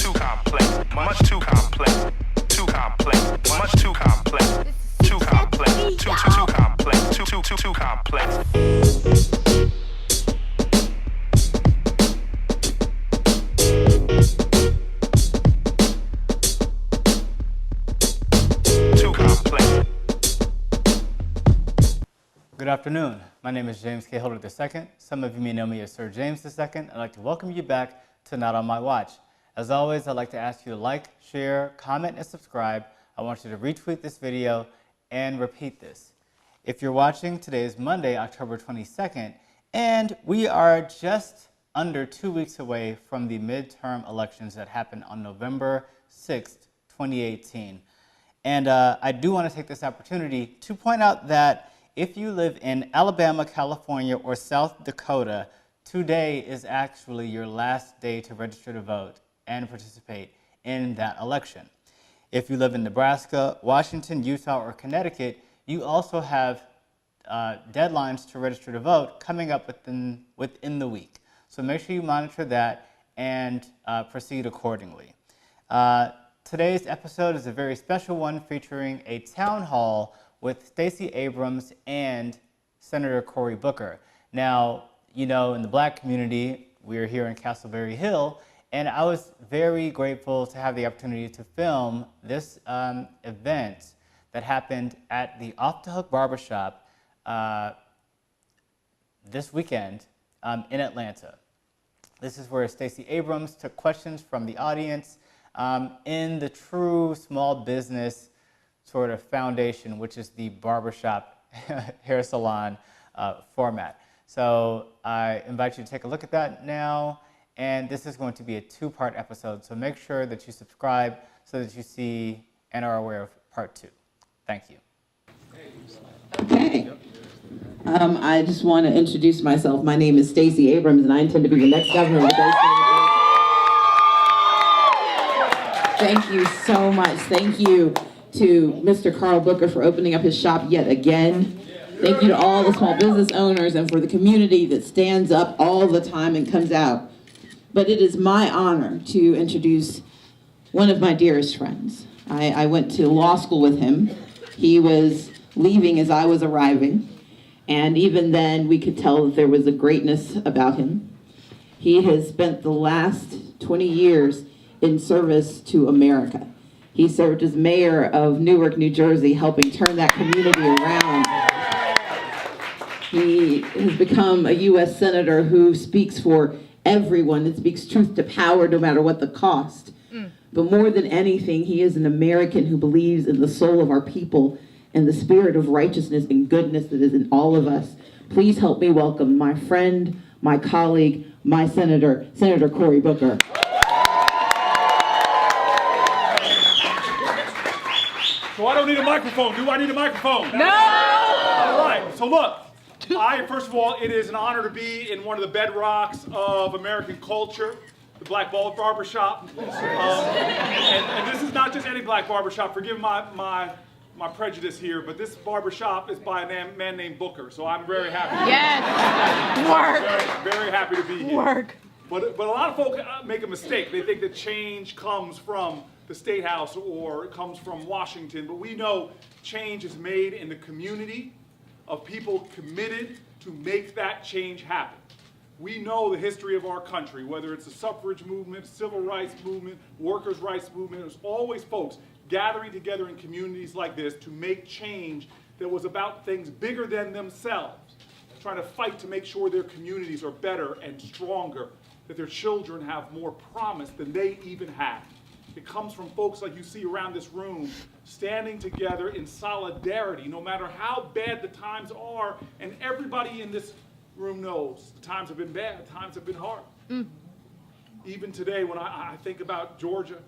too complex, much too complex, too complex, much too complex, too complex, too complex, too complex. Good afternoon. My name is James K. Holder II. Some of you may know me as Sir James II. I'd like to welcome you back to Not On My Watch. As always, I'd like to ask you to like, share, comment, and subscribe. I want you to retweet this video and repeat this. If you're watching, today is Monday, October 22nd, and we are just under 2 weeks away from the midterm elections that happen on November 6th, 2018. And I do want to take this opportunity to point out that if you live in Alabama, California, or South Dakota, today is actually your last day to register to vote and participate in that election. If you live in Nebraska, Washington, Utah, or Connecticut, you also have deadlines to register to vote coming up within the week. So make sure you monitor that and proceed accordingly. Today's episode is a very special one featuring a town hall with Stacey Abrams and Senator Cory Booker. Now, you know, in the Black community, we're here in Castleberry Hill, and I was very grateful to have the opportunity to film this event that happened at the Off Da Hook Barbershop this weekend in Atlanta. This is where Stacey Abrams took questions from the audience in the true small business sort of foundation, which is the barbershop hair salon format. So I invite you to take a look at that now, and this is going to be a two-part episode, so make sure that you subscribe so that you see and are aware of part 2. Thank you. Okay. I just want to introduce myself. My name is Stacey Abrams, and I intend to be the next governor of the state. Thank you so much. Thank you to Mr. Cory Booker for opening up his shop yet again. Thank you to all the small business owners and for the community that stands up all the time and comes out. But it is my honor to introduce one of my dearest friends. I went to law school with him. He was leaving as I was arriving, and even then we could tell that there was a greatness about him. He has spent the last 20 years in service to America. He served as mayor of Newark, New Jersey, helping turn that community around. He has become a US Senator who speaks for everyone and speaks truth to power no matter what the cost. But more than anything, he is an American who believes in the soul of our people and the spirit of righteousness and goodness that is in all of us. Please help me welcome my friend, my colleague, my Senator Cory Booker. So I don't need a microphone. Do I need a microphone? No! All right. So look, first of all, it is an honor to be in one of the bedrocks of American culture, the Black Barbershop. And this is not just any Black barbershop. Forgive my prejudice here, but this barbershop is by a man named Booker. So I'm very happy. Yes. Work. Very, very happy to be here. Work. But a lot of folks make a mistake. They think that change comes from the State House or it comes from Washington, but we know change is made in the community of people committed to make that change happen. We know the history of our country, whether it's the suffrage movement, civil rights movement, workers' rights movement, there's always folks gathering together in communities like this to make change that was about things bigger than themselves, trying to fight to make sure their communities are better and stronger, that their children have more promise than they even have. It comes from folks like you see around this room, standing together in solidarity, no matter how bad the times are, and everybody in this room knows the times have been bad, the times have been hard. Even today, when I think about Georgia,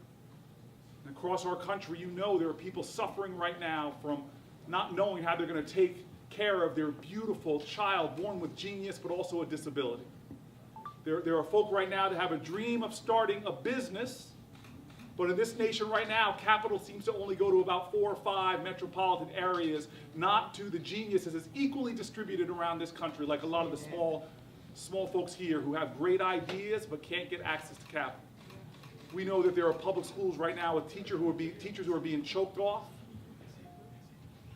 and across our country, you know there are people suffering right now from not knowing how they're going to take care of their beautiful child born with genius, but also a disability. There are folk right now that have a dream of starting a business, but in this nation right now, capital seems to only go to about 4 or 5 metropolitan areas, not to the geniuses. It's equally distributed around this country, like a lot of the small folks here who have great ideas but can't get access to capital. We know that there are public schools right now with teachers who are being choked off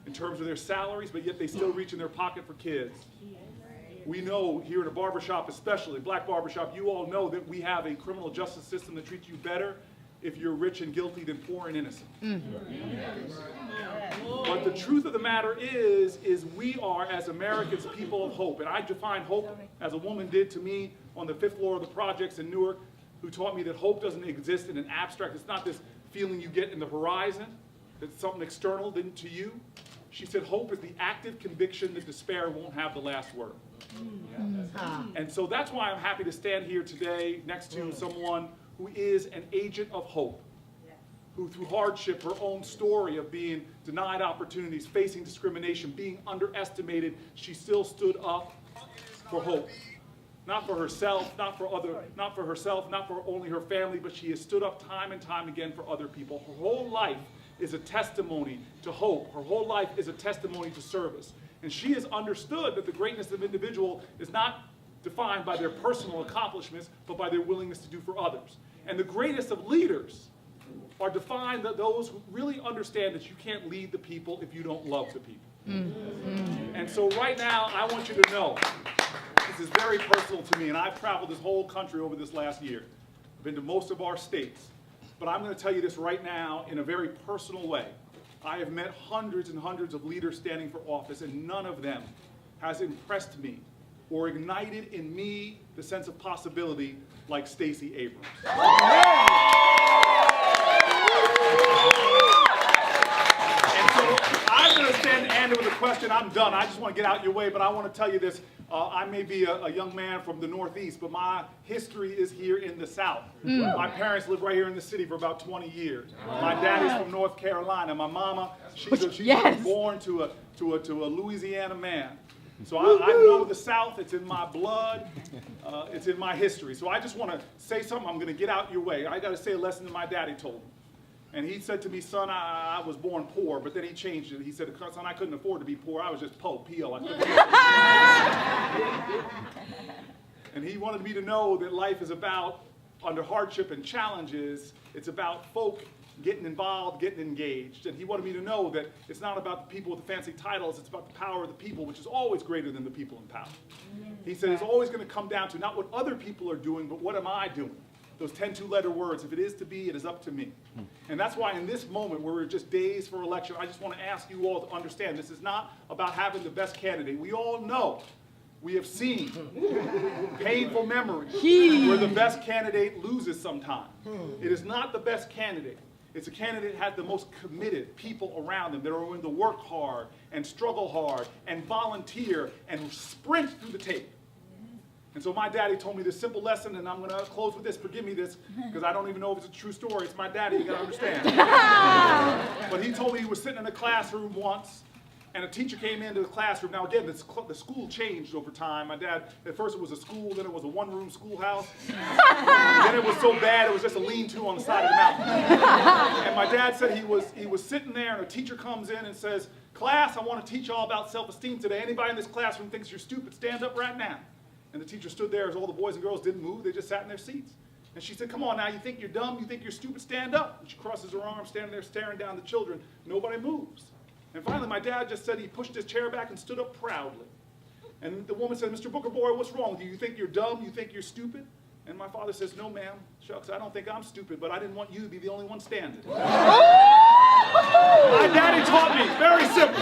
in terms of their salaries, but yet they still reach in their pocket for kids. We know here in a barbershop especially, black barbershop, you all know that we have a criminal justice system that treats you better if you're rich and guilty than poor and innocent. But the truth of the matter is we are, as Americans, people of hope. And I define hope as a woman did to me on the 5th floor of the projects in Newark, who taught me that hope doesn't exist in an abstract. It's not this feeling you get in the horizon. It's something external to you. She said hope is the active conviction that despair won't have the last word. And so that's why I'm happy to stand here today next to someone who is an agent of hope, who through hardship, her own story of being denied opportunities, facing discrimination, being underestimated, she still stood up for hope. Not for herself, not for herself, not for only her family, but she has stood up time and time again for other people. Her whole life is a testimony to hope. Her whole life is a testimony to service. And she has understood that the greatness of an individual is not defined by their personal accomplishments, but by their willingness to do for others. And the greatest of leaders are defined by those who really understand that you can't lead the people if you don't love the people. And so right now, I want you to know, this is very personal to me, and I've traveled this whole country over this last year. I've been to most of our states. But I'm going to tell you this right now in a very personal way. I have met hundreds and hundreds of leaders standing for office, and none of them has impressed me or ignited in me the sense of possibility like Stacey Abrams. And so I'm going to stand and with a question. I'm done. I just want to get out your way, but I want to tell you this. I may be a young man from the Northeast, but my history is here in the South. My parents lived right here in the city for about 20 years. My dad is from North Carolina. My mama, she's born to a Louisiana man. So I know the South. It's in my blood. It's in my history. So I just want to say something. I'm going to get out your way. I got to say a lesson that my daddy told me. And he said to me, son, I was born poor, but then he changed it. He said, son, I couldn't afford to be poor. I was just po, P-O. I couldn't And he wanted me to know that life is about, under hardship and challenges, it's about folk getting involved, getting engaged. And he wanted me to know that it's not about the people with the fancy titles, it's about the power of the people, which is always greater than the people in power. He said it's always going to come down to not what other people are doing, but what am I doing? Those 10 two-letter words, if it is to be, it is up to me. And that's why in this moment where we're just days for election, I just want to ask you all to understand this is not about having the best candidate. We all know, we have seen painful memories where the best candidate loses sometimes. It is not the best candidate. It's a candidate that has the most committed people around them that are willing to work hard and struggle hard and volunteer and sprint through the tape. And so my daddy told me this simple lesson, and I'm going to close with this. Forgive me this, because I don't even know if it's a true story. It's my daddy, you got to understand. But he told me he was sitting in a classroom once, and a teacher came into the classroom. Now again, the school changed over time. My dad, at first it was a school, then it was a one-room schoolhouse. Then it was so bad, it was just a lean-to on the side of the mountain. And my dad said he was sitting there, and a teacher comes in and says, class, I want to teach you all about self-esteem today. Anybody in this classroom thinks you're stupid, stand up right now. And the teacher stood there as all the boys and girls didn't move. They just sat in their seats. And she said, come on now, you think you're dumb? You think you're stupid? Stand up. And she crosses her arms, standing there staring down the children. Nobody moves. And finally, my dad just said he pushed his chair back and stood up proudly. And the woman said, Mr. Booker, boy, what's wrong with you? You think you're dumb? You think you're stupid? And my father says, no, ma'am. Shucks, I don't think I'm stupid, but I didn't want you to be the only one standing. My daddy taught me, very simple.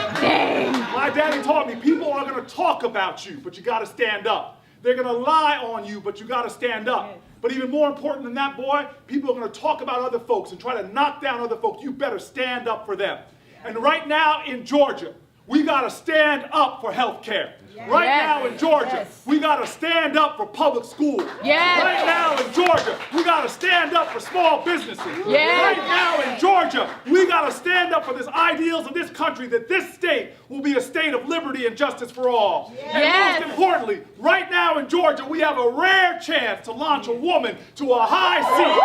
My daddy taught me, people are going to talk about you, but you got to stand up. They're going to lie on you, but you got to stand up. But even more important than that, boy, people are going to talk about other folks and try to knock down other folks. You better stand up for them. And right now in Georgia, we got to stand up for health care. Right now in Georgia, we got to stand up for public schools. Right now in Georgia, we got to stand up for small businesses. Right now in Georgia, we got to stand up for the ideals of this country, that this state will be a state of liberty and justice for all. And most importantly, right now in Georgia, we have a rare chance to launch a woman to a high seat.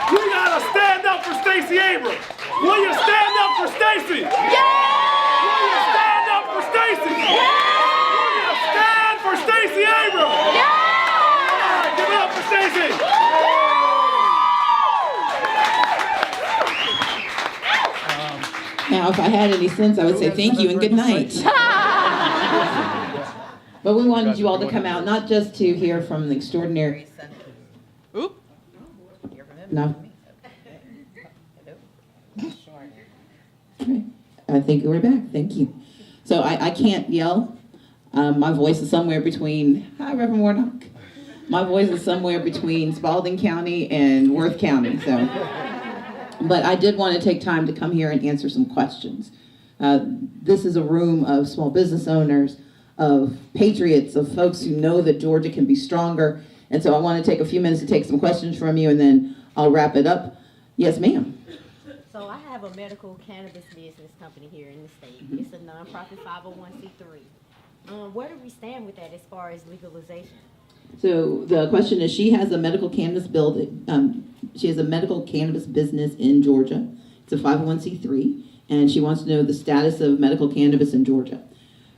We got to stand up for Stacey Abrams. Will you stand up for Stacey? Will you stand up for Stacey? Will you stand for Stacey Abrams? All right, give it up. Now, if I had any sense, I would say thank you and good night. But we wanted you all to come out, not just to hear from the extraordinary senator. Oop. No. I think we're back. Thank you. So I can't yell. My voice is somewhere between, hi, Reverend Warnock. My voice is somewhere between Spalding County and Worth County. So, but I did want to take time to come here and answer some questions. This is a room of small business owners, of patriots, of folks who know that Georgia can be stronger. And so I want to take a few minutes to take some questions from you, and then I'll wrap it up. Yes, ma'am. So I have a medical cannabis business company here in the state. It's a nonprofit 501c3. Where do we stand with that as far as legalization? So the question is, she has a medical cannabis she has a medical cannabis business in Georgia. It's a 501c3, and she wants to know the status of medical cannabis in Georgia.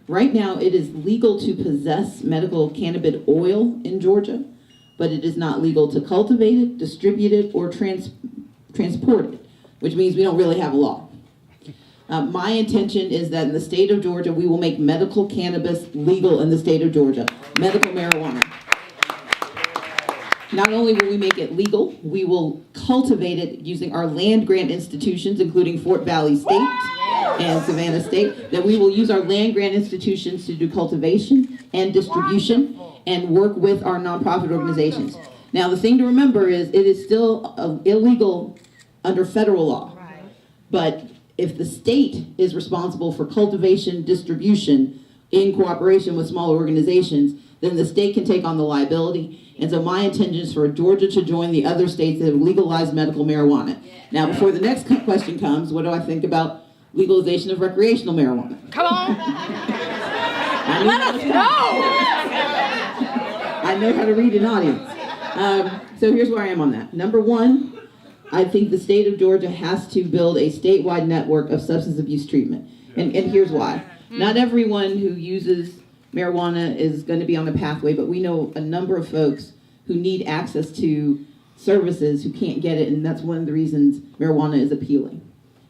Right now, it is legal to possess medical cannabis oil in Georgia, but it is not legal to cultivate it, distribute it, or transport it, which means we don't really have a law. My intention is that in the state of Georgia, we will make medical cannabis legal in the state of Georgia, medical marijuana. Not only will we make it legal, we will cultivate it using our land grant institutions, including Fort Valley State and Savannah State, that we will use our land grant institutions to do cultivation and distribution and work with our nonprofit organizations. Now, the thing to remember is it is still illegal under federal law. But if the state is responsible for cultivation, distribution, in cooperation with smaller organizations, then the state can take on the liability. And so my intention is for Georgia to join the other states that have legalized medical marijuana. Now, before the next question comes, what do I think about legalization of recreational marijuana? Come on. Let us know. I know how to read an audience. So here's where I am on that. Number one, I think the state of Georgia has to build a statewide network of substance abuse treatment. And here's why. Not everyone who uses marijuana is going to be on a pathway, but we know a number of folks who need access to services who can't get it, and that's one of the reasons marijuana is appealing.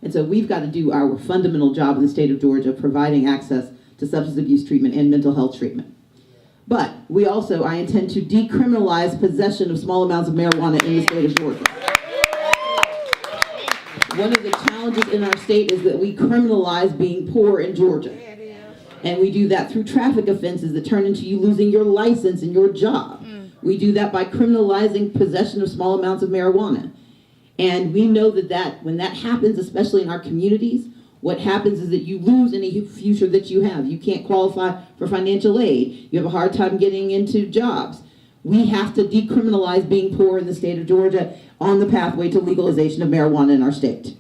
And so we've got to do our fundamental job in the state of Georgia, providing access to substance abuse treatment and mental health treatment. But we also, I intend to decriminalize possession of small amounts of marijuana in the state of Georgia. One of the challenges in our state is that we criminalize being poor in Georgia. And we do that through traffic offenses that turn into you losing your license and your job. We do that by criminalizing possession of small amounts of marijuana. And we know that when that happens, especially in our communities, what happens is that you lose any future that you have. You can't qualify for financial aid. You have a hard time getting into jobs. We have to decriminalize being poor in the state of Georgia on the pathway to legalization of marijuana in our state.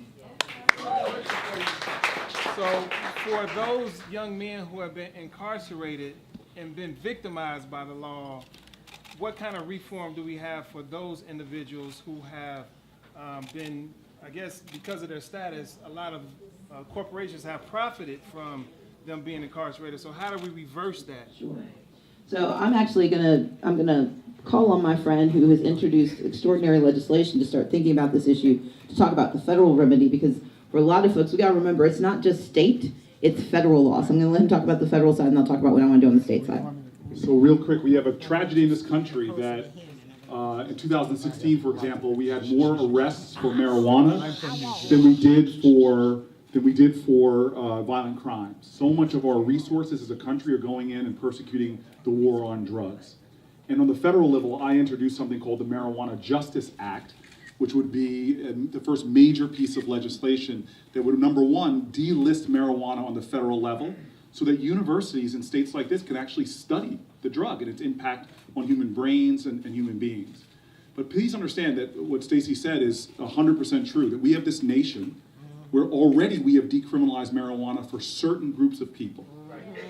So for those young men who have been incarcerated and been victimized by the law, what kind of reform do we have for those individuals who have been, I guess, because of their status, a lot of corporations have profited from them being incarcerated. So how do we reverse that? Sure. So I'm actually gonna call on my friend who has introduced extraordinary legislation to start thinking about this issue, to talk about the federal remedy, because for a lot of folks, we gotta remember it's not just state, it's federal law. So I'm gonna let him talk about the federal side, and I'll talk about what I wanna do on the state side. So real quick, we have a tragedy in this country that in 2016, for example, we had more arrests for marijuana than we did for violent crimes. So much of our resources as a country are going in and persecuting the war on drugs. And on the federal level, I introduced something called the Marijuana Justice Act, which would be the first major piece of legislation that would, number one, delist marijuana on the federal level, so that universities in states like this can actually study the drug and its impact on human brains and human beings. But please understand that what Stacey said is 100% true, that we have this nation where already we have decriminalized marijuana for certain groups of people.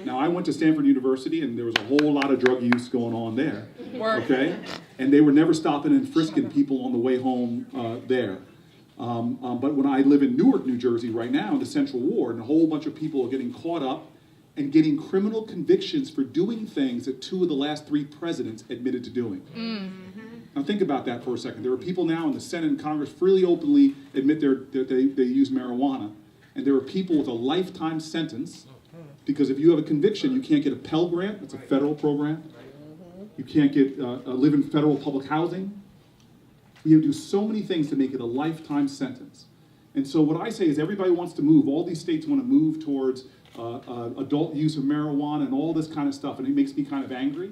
Now, I went to Stanford University, and there was a whole lot of drug use going on there, okay? And they were never stopping and frisking people on the way home there. But when I live in Newark, New Jersey right now, in the Central Ward, and a whole bunch of people are getting caught up and getting criminal convictions for doing things that 2 of the last 3 presidents admitted to doing. Now think about that for a second. There are people now in the Senate and Congress freely, openly admit that they use marijuana. And there are people with a lifetime sentence, because if you have a conviction, you can't get a Pell Grant, that's a federal program. You can't get live in federal public housing. We have to do so many things to make it a lifetime sentence. And so what I say is everybody wants to move. All these states want to move towards adult use of marijuana and all this kind of stuff, and it makes me kind of angry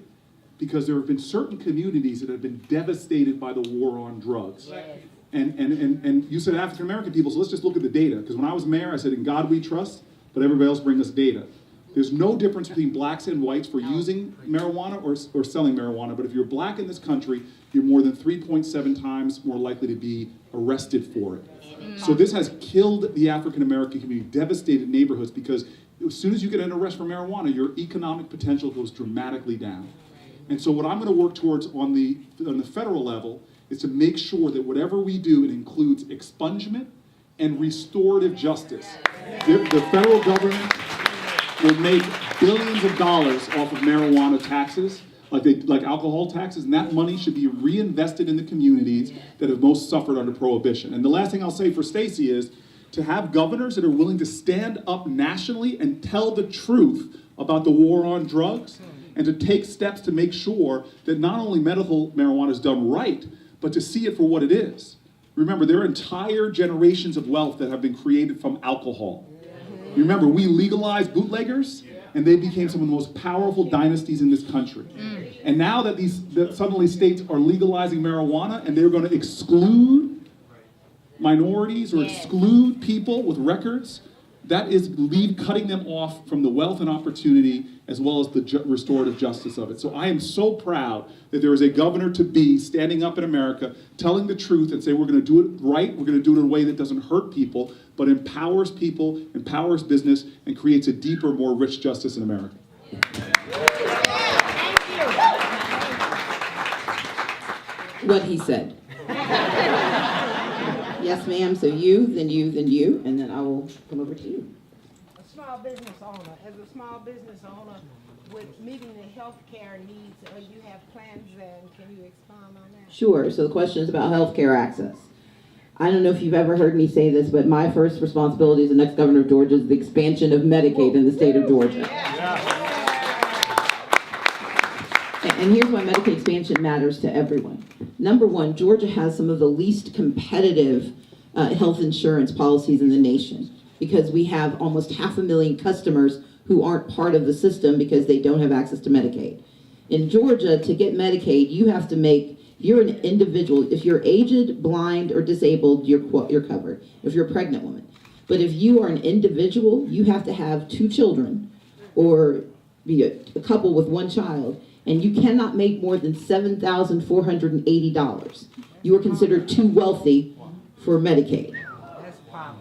because there have been certain communities that have been devastated by the war on drugs. Yes. And you said African American people, so let's just look at the data. Because when I was mayor, I said, in God we trust, but everybody else bring us data. There's no difference between blacks and whites for using marijuana or selling marijuana, but if you're black in this country, you're more than 3.7 times more likely to be arrested for it. So this has killed the African American community, devastated neighborhoods, because as soon as you get an arrest for marijuana, your economic potential goes dramatically down. And so what I'm going to work towards on the federal level is to make sure that whatever we do, it includes expungement and restorative justice. The federal government will make billions of dollars off of marijuana taxes, like alcohol taxes, and that money should be reinvested in the communities that have most suffered under prohibition. And the last thing I'll say for Stacey is to have governors that are willing to stand up nationally and tell the truth about the war on drugs, and to take steps to make sure that not only medical marijuana is done right, but to see it for what it is. Remember, there are entire generations of wealth that have been created from alcohol. You remember, we legalized bootleggers, and they became some of the most powerful dynasties in this country. And now that suddenly states are legalizing marijuana, and they're going to exclude minorities or exclude people with records, that is cutting them off from the wealth and opportunity as well as the restorative justice of it. So I am so proud that there is a governor-to-be standing up in America, telling the truth and say we're going to do it right, we're going to do it in a way that doesn't hurt people, but empowers people, empowers business, and creates a deeper, more rich justice in America. What he said. Yes, ma'am, so you, then you, then you, and then I will come over to you. A small business owner, as a small business owner, with meeting the health care needs, you have plans, and can you expound on that? Sure, so the question is about healthcare access. I don't know if you've ever heard me say this, but my first responsibility as the next governor of Georgia is the expansion of Medicaid in the state of Georgia. And here's why Medicaid expansion matters to everyone. Number one, Georgia has some of the least competitive health insurance policies in the nation because we have almost 500,000 customers who aren't part of the system because they don't have access to Medicaid. In Georgia, to get Medicaid, you have to make, if you're an individual, if you're aged, blind, or disabled, you're covered, if you're a pregnant woman. But if you are an individual, you have to have 2 children or be a couple with 1 child, and you cannot make more than $7,480. You are considered too wealthy for Medicaid,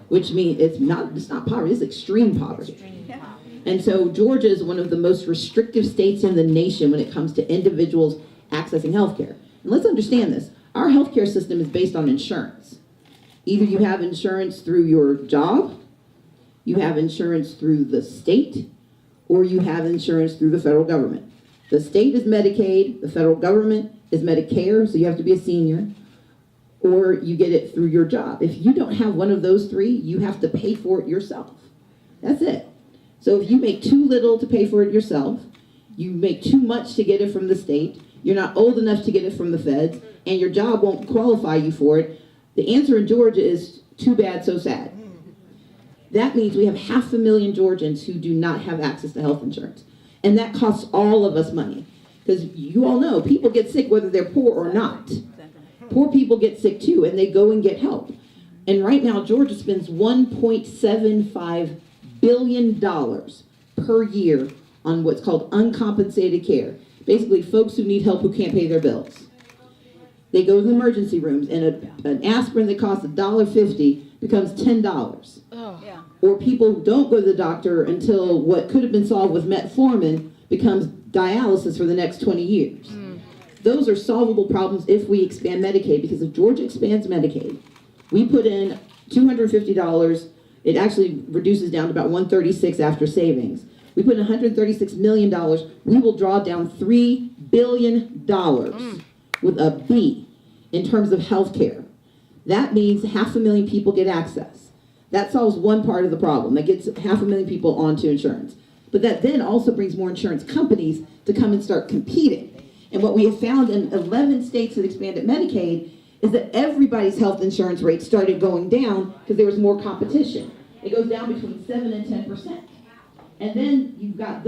which means it's not poverty, it's extreme poverty. And so Georgia is one of the most restrictive states in the nation when it comes to individuals accessing health care. And let's understand this, our healthcare system is based on insurance. Either you have insurance through your job, you have insurance through the state, or you have insurance through the federal government. The state is Medicaid, the federal government is Medicare, so you have to be a senior, or you get it through your job. If you don't have one of those 3, you have to pay for it yourself. That's it. So if you make too little to pay for it yourself, you make too much to get it from the state, you're not old enough to get it from the feds, and your job won't qualify you for it, the answer in Georgia is too bad, so sad. That means we have 500,000 Georgians who do not have access to health insurance. And that costs all of us money. Because you all know, people get sick whether they're poor or not. Poor people get sick too, and they go and get help. And right now, Georgia spends $1.75 billion per year on what's called uncompensated care. Basically, folks who need help who can't pay their bills. They go to the emergency rooms, and an aspirin that costs $1.50 becomes $10. Or people who don't go to the doctor until what could have been solved with metformin becomes dialysis for the next 20 years. Those are solvable problems if we expand Medicaid, because if Georgia expands Medicaid, we put in $250, it actually reduces down to about $136 after savings. We put in $136 million, we will draw down $3 billion with a B in terms of health care. That means 500,000 people get access. That solves one part of the problem. That gets 500,000 people onto insurance. But that then also brings more insurance companies to come and start competing. And what we have found in 11 states that expanded Medicaid is that everybody's health insurance rates started going down because there was more competition. It goes down between 7 and 10%. And then you've got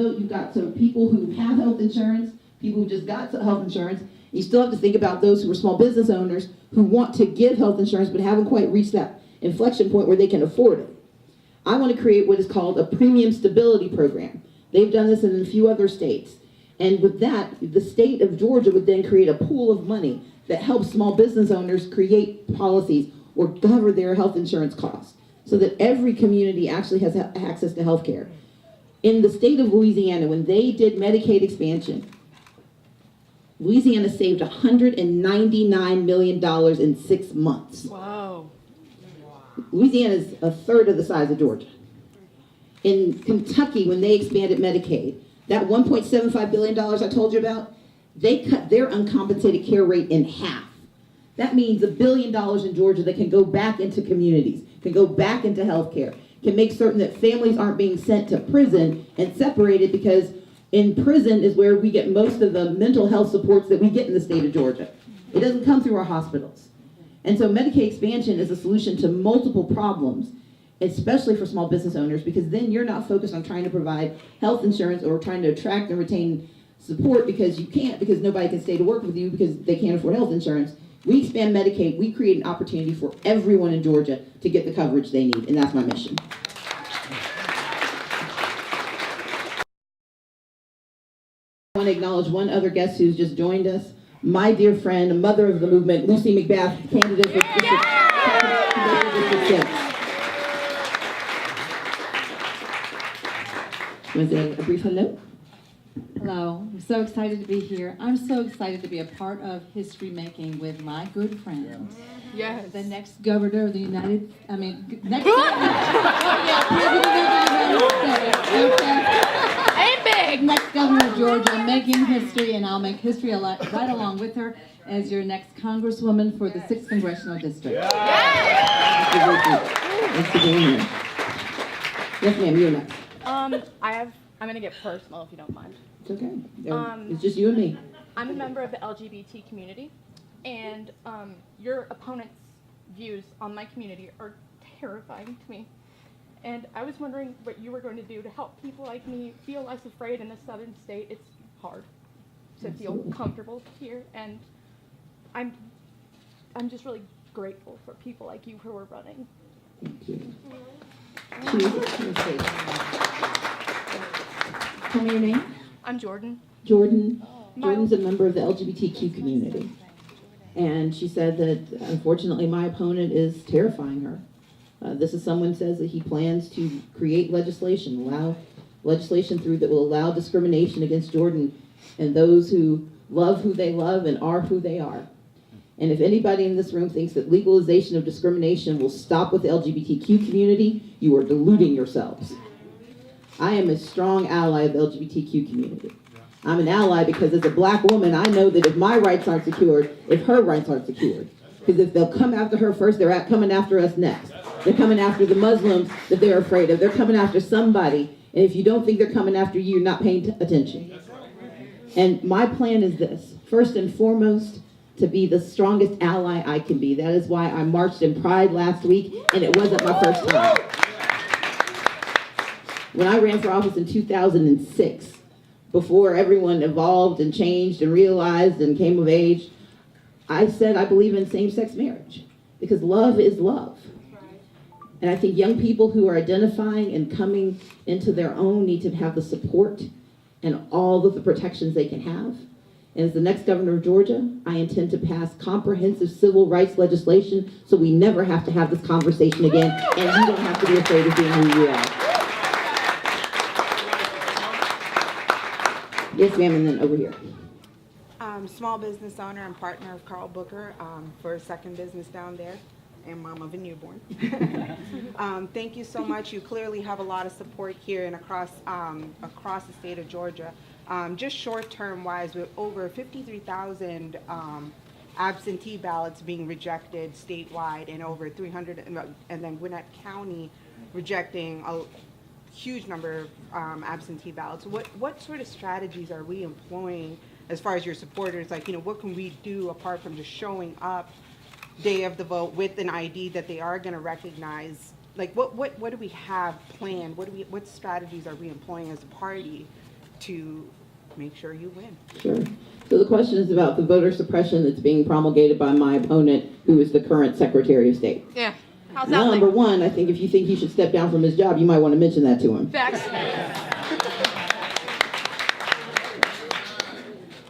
so people who have health insurance, people who just got health insurance. You still have to think about those who are small business owners who want to give health insurance but haven't quite reached that inflection point where they can afford it. I want to create what is called a premium stability program. They've done this in a few other states. And with that, the state of Georgia would then create a pool of money that helps small business owners create policies or cover their health insurance costs so that every community actually has access to health care. In the state of Louisiana, when they did Medicaid expansion, Louisiana saved $199 million in 6 months. Wow. Louisiana is a third of the size of Georgia. In Kentucky, when they expanded Medicaid, that $1.75 billion I told you about, they cut their uncompensated care rate in half. That means $1 billion in Georgia that can go back into communities, can go back into healthcare, can make certain that families aren't being sent to prison and separated, because in prison is where we get most of the mental health supports that we get in the state of Georgia. It doesn't come through our hospitals. And so Medicaid expansion is a solution to multiple problems, especially for small business owners, because then you're not focused on trying to provide health insurance or trying to attract and retain support because you can't, because nobody can stay to work with you because they can't afford health insurance. We expand Medicaid, we create an opportunity for everyone in Georgia to get the coverage they need, and that's my mission. I want to acknowledge one other guest who's just joined us, my dear friend, a mother of the movement, Lucy McBath, candidate for District 6. You want to say a brief hello? Hello, I'm so excited to be here. I'm so excited to be a part of history making with my good friend. Yes. The next governor of the United, next governor. Ain't big. Next governor of Georgia, making history, and I'll make history right along with her as your next congresswoman for the 6th Congressional District. Thanks for being here. Yes, ma'am, you're next. I'm gonna get personal if you don't mind. It's okay. It's just you and me. I'm a member of the LGBT community, and your opponent's views on my community are terrifying to me. And I was wondering what you were going to do to help people like me feel less afraid in a southern state. It's hard to feel comfortable here, and I'm just really grateful for people like you who are running. Thank you. Tell me your name. I'm Jordan. Jordan. Jordan's a member of the LGBTQ community. And she said that, unfortunately, my opponent is terrifying her. This is someone who says that he plans to create legislation, allow legislation through that will allow discrimination against Jordan and those who love who they love and are who they are. And if anybody in this room thinks that legalization of discrimination will stop with the LGBTQ community, you are deluding yourselves. I am a strong ally of the LGBTQ community. I'm an ally because as a black woman, I know that if my rights aren't secured, if her rights aren't secured, because if they'll come after her first, they're coming after us next. They're coming after the Muslims that they're afraid of. They're coming after somebody. And if you don't think they're coming after you, you're not paying attention. And my plan is this. First and foremost, to be the strongest ally I can be. That is why I marched in Pride last week, and it wasn't my first time. When I ran for office in 2006, before everyone evolved and changed and realized and came of age, I said I believe in same-sex marriage because love is love. And I think young people who are identifying and coming into their own need to have the support and all of the protections they can have. And as the next governor of Georgia, I intend to pass comprehensive civil rights legislation so we never have to have this conversation again and you don't have to be afraid of being who you are. Yes, ma'am, and then over here. Small business owner and partner of Cory Booker for a second business down there, and mom of a newborn. Thank you so much. You clearly have a lot of support here and across the state of Georgia. Just short-term wise, with over 53,000 absentee ballots being rejected statewide and over 300, and then Gwinnett County rejecting a huge number of absentee ballots. What sort of strategies are we employing as far as your supporters? Like, what can we do apart from just showing up day of the vote with an ID that they are going to recognize? Like, what do we have planned? What strategies are we employing as a party to make sure you win? Sure. So the question is about the voter suppression that's being promulgated by my opponent, who is the current Secretary of State. Yeah. How's that Number one, I think if you think he should step down from his job, you might want to mention that to him. Facts.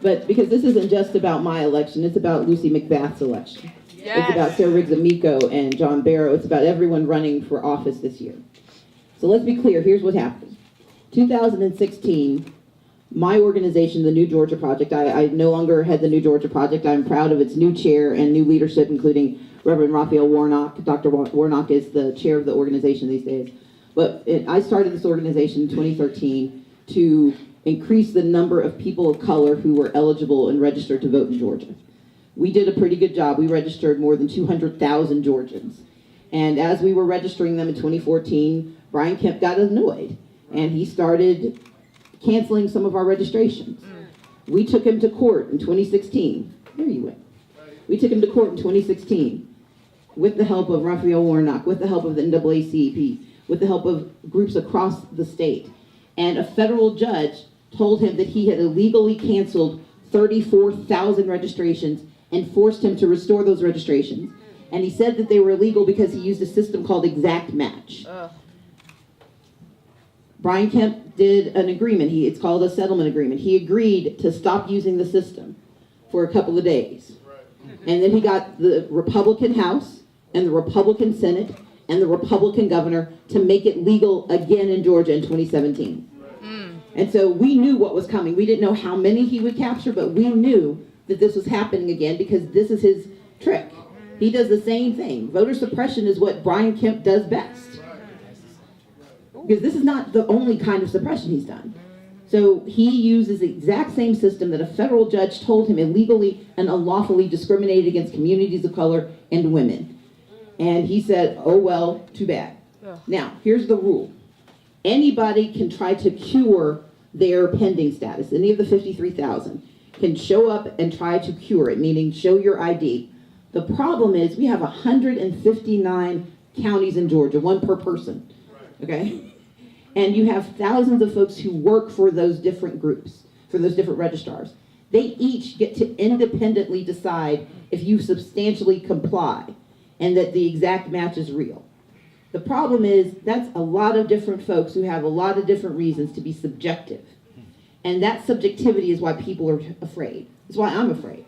But because this isn't just about my election, it's about Lucy McBath's election. Yes. It's about Sarah Riggs-Amico and John Barrow. It's about everyone running for office this year. So let's be clear. Here's what happened. 2016, my organization, the New Georgia Project, I no longer head the New Georgia Project. I'm proud of its new chair and new leadership, including Reverend Raphael Warnock. Dr. Warnock is the chair of the organization these days. But I started this organization in 2013 to increase the number of people of color who were eligible and registered to vote in Georgia. We did a pretty good job. We registered more than 200,000 Georgians. And as we were registering them in 2014, Brian Kemp got annoyed, and he started canceling some of our registrations. We took him to court in 2016. There you went. We took him to court in 2016 with the help of Raphael Warnock, with the help of the NAACP, with the help of groups across the state. And a federal judge told him that he had illegally canceled 34,000 registrations and forced him to restore those registrations. And he said that they were illegal because he used a system called exact match. Brian Kemp did an agreement. It's called a settlement agreement. He agreed to stop using the system for a couple of days. And then he got the Republican House and the Republican Senate and the Republican governor to make it legal again in Georgia in 2017. And so we knew what was coming. We didn't know how many he would capture, but we knew that this was happening again because this is his trick. He does the same thing. Voter suppression is what Brian Kemp does best. Because this is not the only kind of suppression he's done. So he uses the exact same system that a federal judge told him illegally and unlawfully discriminated against communities of color and women. And he said, oh, well, too bad. Now, here's the rule. Anybody can try to cure their pending status. Any of the 53,000 can show up and try to cure it, meaning show your ID. The problem is we have 159 counties in Georgia, one per person, okay? And you have thousands of folks who work for those different groups, for those different registrars. They each get to independently decide if you substantially comply and that the exact match is real. The problem is that's a lot of different folks who have a lot of different reasons to be subjective. And that subjectivity is why people are afraid. It's why I'm afraid.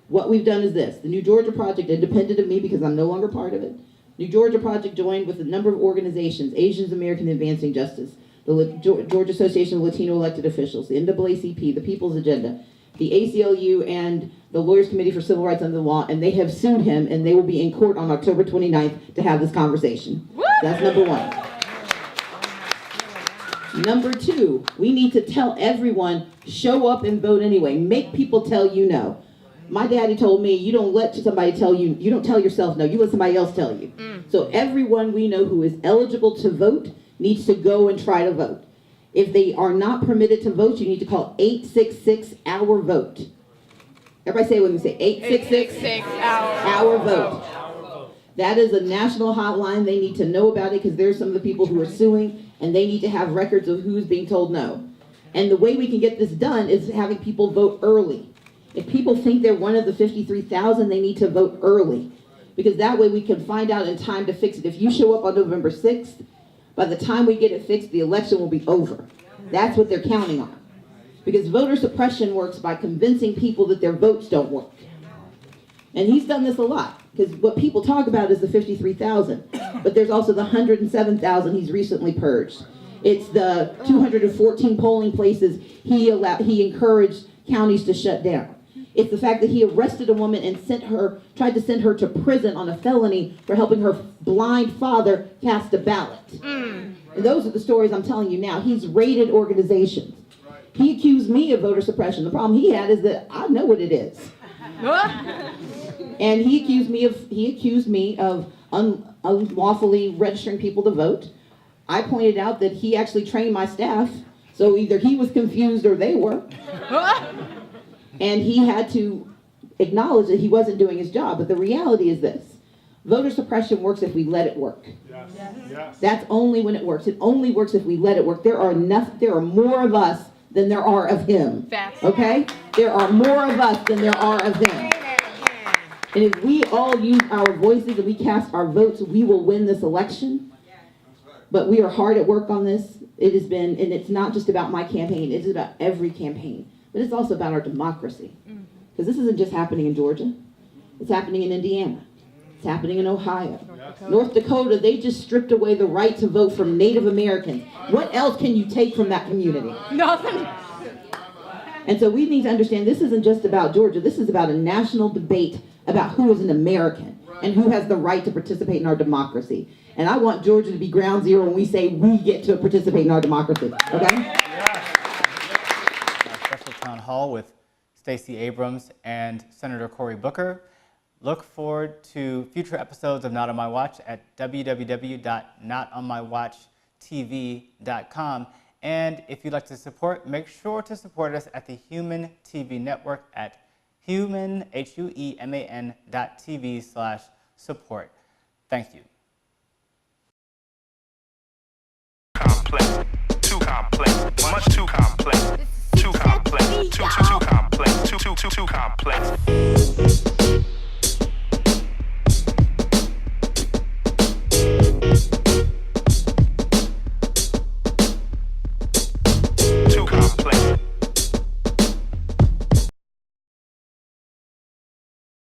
What we've done is this. The New Georgia Project, independent of me because I'm no longer part of it, New Georgia Project joined with a number of organizations, Asians American Advancing Justice, the Georgia Association of Latino Elected Officials, the NAACP, the People's Agenda, the ACLU, and the Lawyers Committee for Civil Rights Under the Law, and they have sued him, and they will be in court on October 29th to have this conversation. That's number one. Number two, we need to tell everyone, show up and vote anyway. Make people tell you no. My daddy told me, you don't let somebody tell you, you don't tell yourself no, you let somebody else tell you. So everyone we know who is eligible to vote needs to go and try to vote. If they are not permitted to vote, you need to call 866-OUR-VOTE. Everybody say it with me, say 866-OUR-VOTE. That is a national hotline. They need to know about it because there's some of the people who are suing and they need to have records of who's being told no. And the way we can get this done is having people vote early. If people think they're one of the 53,000, they need to vote early because that way we can find out in time to fix it. If you show up on November 6th, by the time we get it fixed, the election will be over. That's what they're counting on. Because voter suppression works by convincing people that their votes don't work. And he's done this a lot. Because what people talk about is the 53,000. But there's also the 107,000 he's recently purged. It's the 214 polling places he encouraged counties to shut down. It's the fact that he arrested a woman and tried to send her to prison on a felony for helping her blind father cast a ballot. And those are the stories I'm telling you now. He's raided organizations. He accused me of voter suppression. The problem he had is that I know what it is. And he accused me of unlawfully registering people to vote. I pointed out that he actually trained my staff, so either he was confused or they were. And he had to acknowledge that he wasn't doing his job. But the reality is this: voter suppression works if we let it work. Yes. Yes. That's only when it works. It only works if we let it work. There are more of us than there are of him. Facts. Okay? There are more of us than there are of him. And if we all use our voices and we cast our votes, we will win this election. But we are hard at work on this. It has been, and it's not just about my campaign, it is about every campaign. But it's also about our democracy. Because this isn't just happening in Georgia. It's happening in Indiana. It's happening in Ohio. North Dakota, they just stripped away the right to vote from Native Americans. What else can you take from that community? Nothing. And so we need to understand this isn't just about Georgia. This is about a national debate about who is an American and who has the right to participate in our democracy. And I want Georgia to be ground zero when we say we get to participate in our democracy. Okay? Our special town hall with Stacey Abrams and Senator Cory Booker. Look forward to future episodes of Not on My Watch at www.notonmywatchtv.com. And if you'd like to support, make sure to support us at the Human TV Network at human.tv/support. Thank you. Complex, too complex, much too complex, too complex, too complex, too complex.